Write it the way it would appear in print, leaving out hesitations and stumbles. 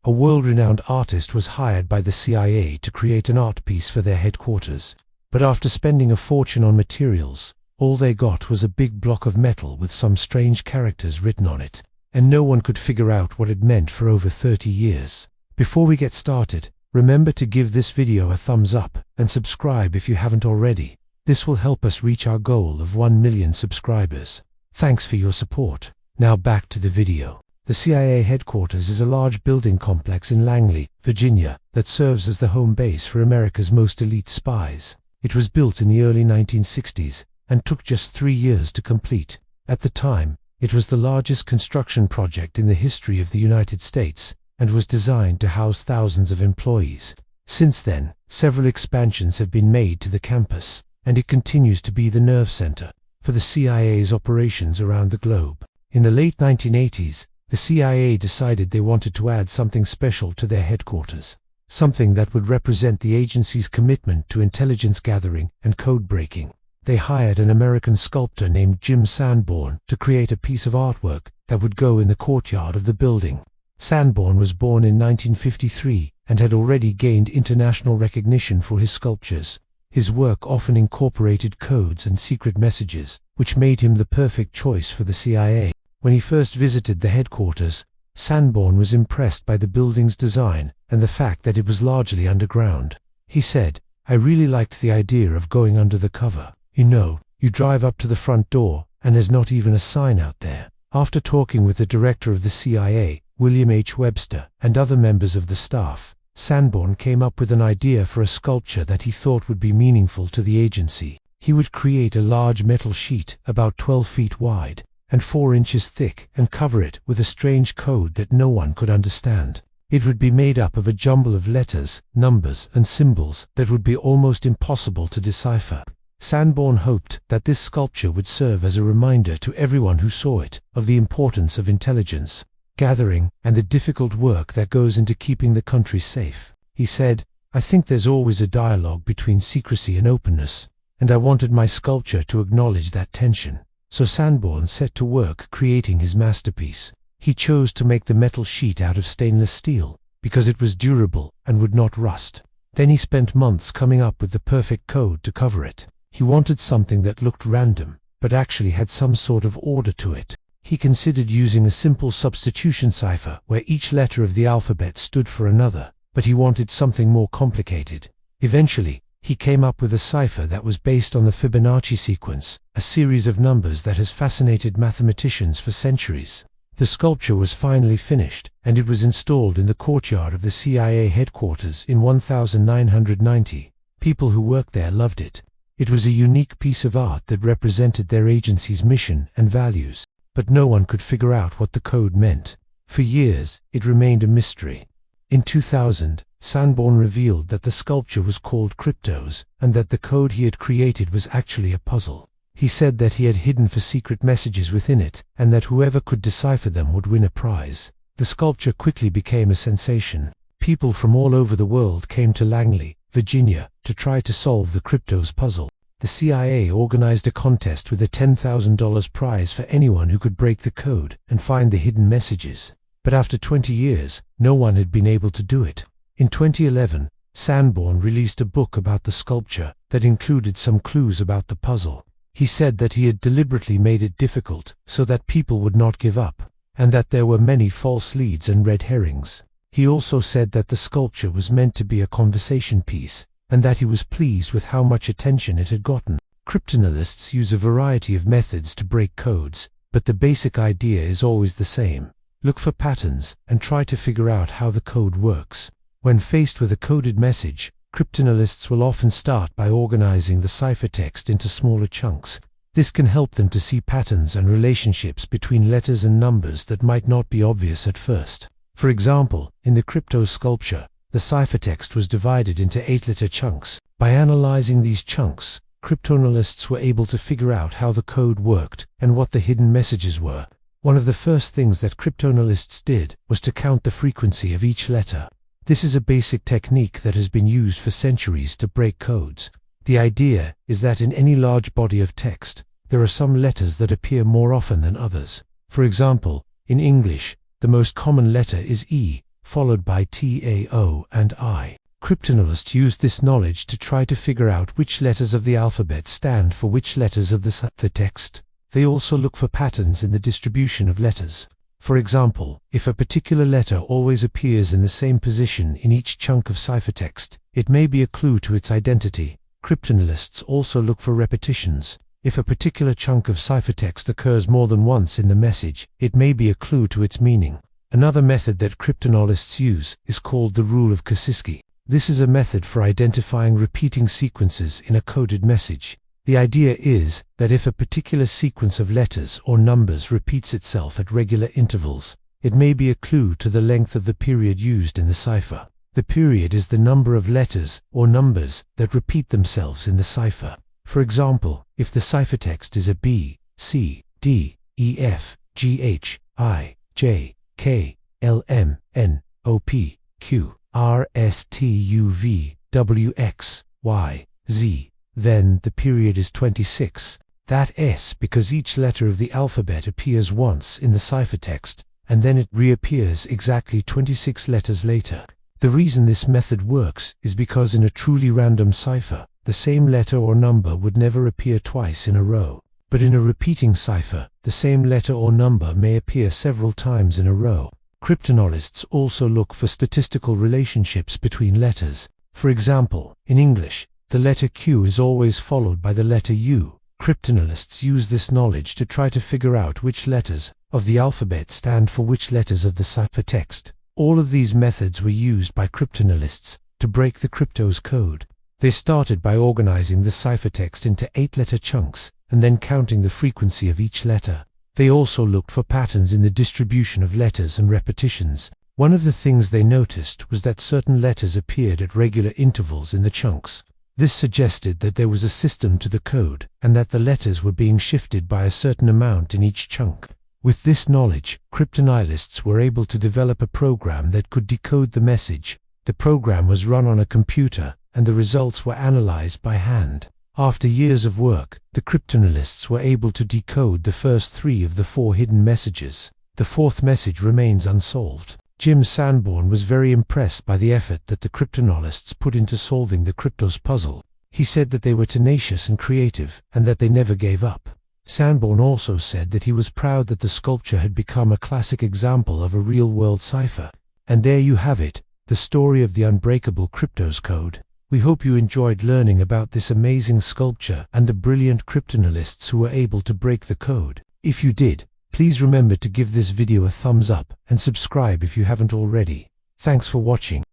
A world-renowned artist was hired by the CIA to create an art piece for their headquarters. But after spending a fortune on materials, all they got was a big block of metal with some strange characters written on it, and no one could figure out what it meant for over 30 years. Before we get started, remember to give this video a thumbs up and subscribe if you haven't already. This will help us reach our goal of 1 million subscribers. Thanks for your support. Now back to the video. The CIA headquarters is a large building complex in Langley, Virginia, that serves as the home base for America's most elite spies. It was built in the early 1960s and took just 3 years to complete. At the time, it was the largest construction project in the history of the United States and was designed to house thousands of employees. Since then, several expansions have been made to the campus, and it continues to be the nerve center for the CIA's operations around the globe. In the late 1980s, the CIA decided they wanted to add something special to their headquarters, something that would represent the agency's commitment to intelligence gathering and code breaking. They hired an American sculptor named Jim Sanborn to create a piece of artwork that would go in the courtyard of the building. Sanborn was born in 1953 and had already gained international recognition for his sculptures. His work often incorporated codes and secret messages, which made him the perfect choice for the CIA. When he first visited the headquarters, Sanborn was impressed by the building's design and the fact that it was largely underground. He said, "I really liked the idea of going under the cover. You drive up to the front door, and there's not even a sign out there." After talking with the director of the CIA, William H. Webster, and other members of the staff, Sanborn came up with an idea for a sculpture that he thought would be meaningful to the agency. He would create a large metal sheet about 12 feet wide and 4 inches thick and cover it with a strange code that no one could understand. It would be made up of a jumble of letters, numbers, and symbols that would be almost impossible to decipher. Sanborn hoped that this sculpture would serve as a reminder to everyone who saw it of the importance of intelligence gathering and the difficult work that goes into keeping the country safe. He said, "I think there's always a dialogue between secrecy and openness, and I wanted my sculpture to acknowledge that tension." So Sanborn set to work creating his masterpiece. He chose to make the metal sheet out of stainless steel because it was durable and would not rust. Then he spent months coming up with the perfect code to cover it. He wanted something that looked random, but actually had some sort of order to it. He considered using a simple substitution cipher where each letter of the alphabet stood for another, but he wanted something more complicated. Eventually, he came up with a cipher that was based on the Fibonacci sequence, a series of numbers that has fascinated mathematicians for centuries. The sculpture was finally finished, and it was installed in the courtyard of the CIA headquarters in 1990. People who worked there loved it. It was a unique piece of art that represented their agency's mission and values, but no one could figure out what the code meant. For years, it remained a mystery. In 2000, Sanborn revealed that the sculpture was called Kryptos, and that the code he had created was actually a puzzle. He said that he had hidden for secret messages within it, and that whoever could decipher them would win a prize. The sculpture quickly became a sensation. People from all over the world came to Langley, Virginia, to try to solve the Kryptos puzzle. The CIA organized a contest with a $10,000 prize for anyone who could break the code and find the hidden messages. But after 20 years, no one had been able to do it. In 2011, Sanborn released a book about the sculpture that included some clues about the puzzle. He said that he had deliberately made it difficult so that people would not give up, and that there were many false leads and red herrings. He also said that the sculpture was meant to be a conversation piece, and that he was pleased with how much attention it had gotten. Cryptanalysts use a variety of methods to break codes, but the basic idea is always the same. Look for patterns and try to figure out how the code works. When faced with a coded message, cryptanalysts will often start by organizing the ciphertext into smaller chunks. This can help them to see patterns and relationships between letters and numbers that might not be obvious at first. For example, in the Kryptos sculpture, the ciphertext was divided into 8-letter chunks. By analyzing these chunks, cryptanalysts were able to figure out how the code worked and what the hidden messages were. One of the first things that cryptanalysts did was to count the frequency of each letter. This is a basic technique that has been used for centuries to break codes. The idea is that in any large body of text, there are some letters that appear more often than others. For example, in English, the most common letter is E, followed by TAO and I. Cryptanalysts use this knowledge to try to figure out which letters of the alphabet stand for which letters of the ciphertext. They also look for patterns in the distribution of letters. For example, if a particular letter always appears in the same position in each chunk of ciphertext, it may be a clue to its identity. Cryptanalysts also look for repetitions. If a particular chunk of ciphertext occurs more than once in the message, it may be a clue to its meaning. Another method that cryptanalysts use is called the rule of Kosinski. This is a method for identifying repeating sequences in a coded message. The idea is that if a particular sequence of letters or numbers repeats itself at regular intervals, it may be a clue to the length of the period used in the cipher. The period is the number of letters or numbers that repeat themselves in the cipher. For example, if the ciphertext is a B, C, D, E, F, G, H, I, J, K, L, M, N, O, P, Q, R, S, T, U, V, W, X, Y, Z, then the period is 26. That S because each letter of the alphabet appears once in the ciphertext, and then it reappears exactly 26 letters later. The reason this method works is because in a truly random cipher, the same letter or number would never appear twice in a row. But in a repeating cipher, the same letter or number may appear several times in a row. Cryptanalysts also look for statistical relationships between letters. For example, in English, the letter Q is always followed by the letter U. Cryptanalysts use this knowledge to try to figure out which letters of the alphabet stand for which letters of the ciphertext. All of these methods were used by cryptanalysts to break the Kryptos code. They started by organizing the ciphertext into 8-letter chunks and then counting the frequency of each letter. They also looked for patterns in the distribution of letters and repetitions. One of the things they noticed was that certain letters appeared at regular intervals in the chunks. This suggested that there was a system to the code and that the letters were being shifted by a certain amount in each chunk. With this knowledge, cryptanalysts were able to develop a program that could decode the message. The program was run on a computer and the results were analyzed by hand. After years of work, the cryptanalysts were able to decode the first 3 of the 4 hidden messages. The 4th message remains unsolved. Jim Sanborn was very impressed by the effort that the cryptanalysts put into solving the Kryptos puzzle. He said that they were tenacious and creative, and that they never gave up. Sanborn also said that he was proud that the sculpture had become a classic example of a real-world cipher. And there you have it, the story of the unbreakable Kryptos code. We hope you enjoyed learning about this amazing sculpture and the brilliant cryptanalysts who were able to break the code. If you did, please remember to give this video a thumbs up and subscribe if you haven't already. Thanks for watching.